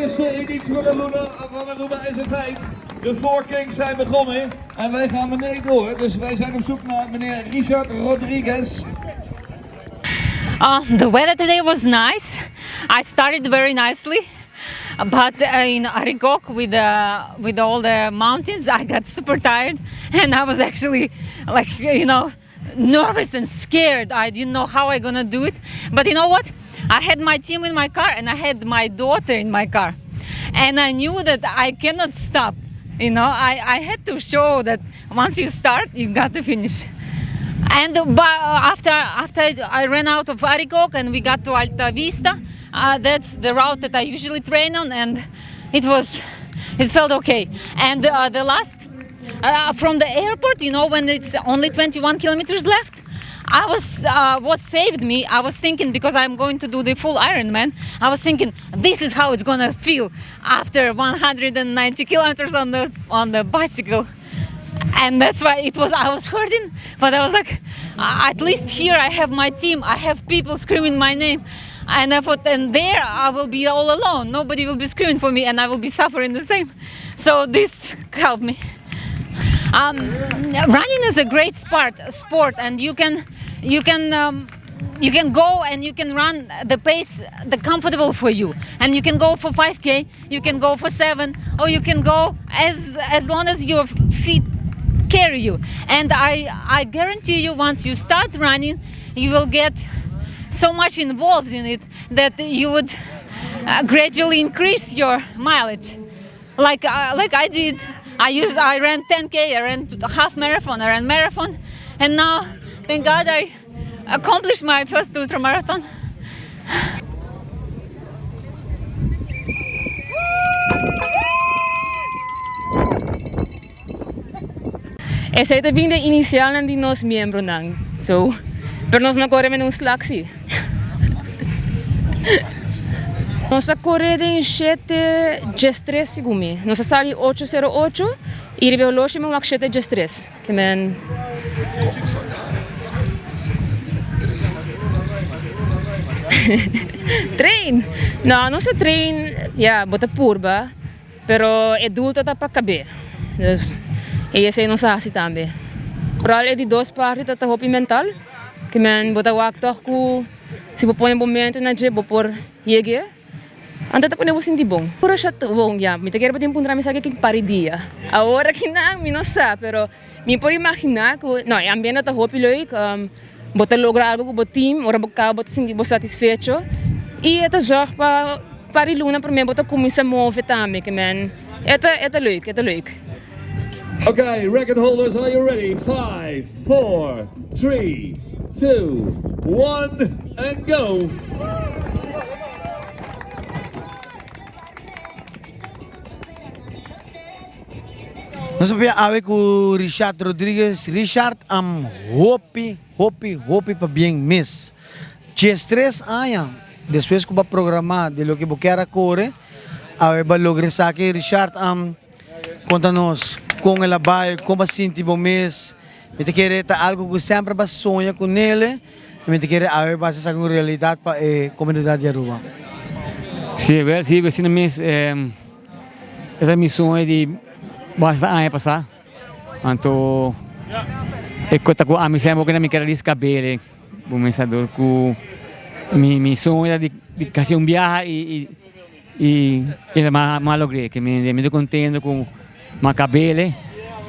eerste editie van de Ronde van Aruba is een feit. De Four Kings zijn begonnen en wij gaan beneden door. Dus wij zijn op zoek naar meneer Richard Rodriguez. The weather today was nice. I started very nicely, but in Arigok with all the mountains, I got super tired, and I was actually nervous and scared. I didn't know how I gonna do it, but you know what? I had my team in my car and I had my daughter in my car, and I knew that I cannot stop. I had to show that once you start, you got to finish. And after I ran out of Arigok and we got to Alta Vista, that's the route that I usually train on, and it felt okay. And the last from the airport, when it's only 21 kilometers left, what saved me, I was thinking, because I'm going to do the full Ironman, I was thinking this is how it's gonna feel after 190 kilometers on the bicycle. And that's why I was hurting, but I was like, at least here I have my team, I have people screaming my name. And I thought, and there I will be all alone. Nobody will be screaming for me and I will be suffering the same. So this helped me. Running is a great sport, and you can go and you can run the pace that's comfortable for you. And you can go for 5K, you can go for 7, or you can go as long as your feet carry you. And I guarantee you, once you start running, you will get so much involved in it that you would gradually increase your mileage, like I did. I ran 10K, I ran half marathon, I ran marathon, and now, thank God, I accomplished my first ultra marathon. Essa é também a inicial de nós membros, não. So, pero nós não corremos num slaxi. Nossa corrida em 7:13 segundos. Nossa sali 8:08 e o loja me 7:13. Que men. Train. Não, nossa train, bota purba, pero adulta tá para caber. Dus essa é nossa assim também. Oral é de duas partes, tá hopi mental. Que men bota waktu ku se põe momento na je por yege. Anta tá pone você bom. Por achar bom me te quero para encontrar me sabe que paridia. Agora que não, me não sabe, pero me por imaginar que não, é ambiente tá hopi leuk, bota lograr algo com o time, ora boca bota sentir satisfecho. E esta zorg para luna para mim bota começar a mover também, que men. Esta leuk. Okay, record holders, are you ready? 5, 4, 3, 2, 1, and go! Nós vamos ver com Richard Rodriguez. Richard, hopi para bem miss. 3 anos, depois que eu programar de lo que eu quero correr, vai lograr saque. Richard, conta-nos com ele vai, como sente o mês. Me te querer algo que sempre vai sonhar com ele. Me te querer vai ser uma realidade para a comunidade de Aruba. Sim, assim mesmo. Essa missão de basta anos passar. Então, conta com a missão que não me quero descabele. O mensador com minha sonho de fazer viagem e ele me logrei, que me estou contente com my cabele,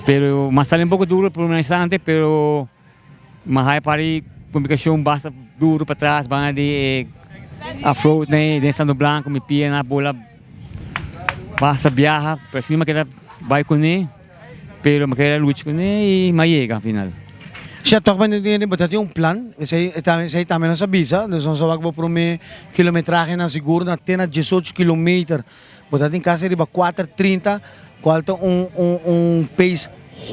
pero mas sale un poco duro por un instante, pero mas hay pari comunicación basta duro para atrás, van de afro, de sando blanco, mi pie na bola basta viaja, pero si me queda vai com ele, pero me queda lutar com ele e me chega ao final. Já toch ben je botar plan, zij também nossa visa, nós vamos fazer por kilometragem na seguro na 18 km, botar em casa riba 4:30. Qual é pace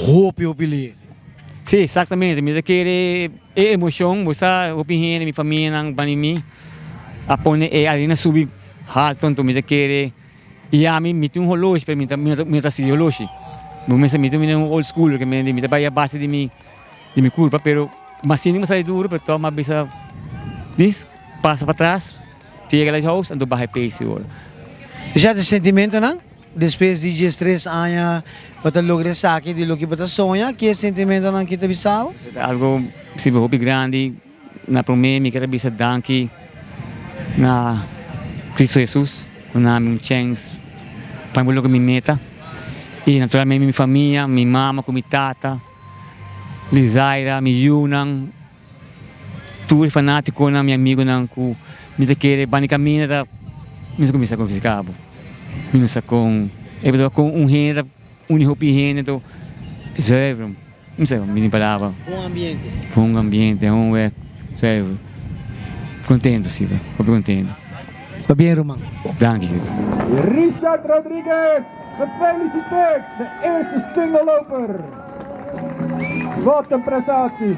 hopi ali? Sim, exatamente. Me quer emoção, você opinião minha família não vai me apone ali na subir alto, então me quer e a mim me tem relógio para mim tá se relógio. Não me tem um old school que me vai a base de minha culpa, pero mas sim me sai duro para tomar bisa passa para trás, chega lá house, então vai pace agora. Já de sentimento, não? Depois de 13 anos, para lograr saque de lo que para sonhar, que sentimento não que te bisau? Algo se hobby grande, na primeira me quero bisa danke na Cristo Jesus, na minha chance, para logo minha meta. E naturalmente minha família, minha mama, com minha tata, Lizaira, minha Yunan, tudo fanático na minha amigo não com me querer bani caminho da me começa com cabo. Me com com renda, hobby renda do zero. Não sei, me palavra. Bom ambiente, é zero. Contento, Silva. Contento. Tá bem, Romão. Dank je. Richard Rodriguez, gefeliciteerd, de eerste singelloper. Wat een prestatie.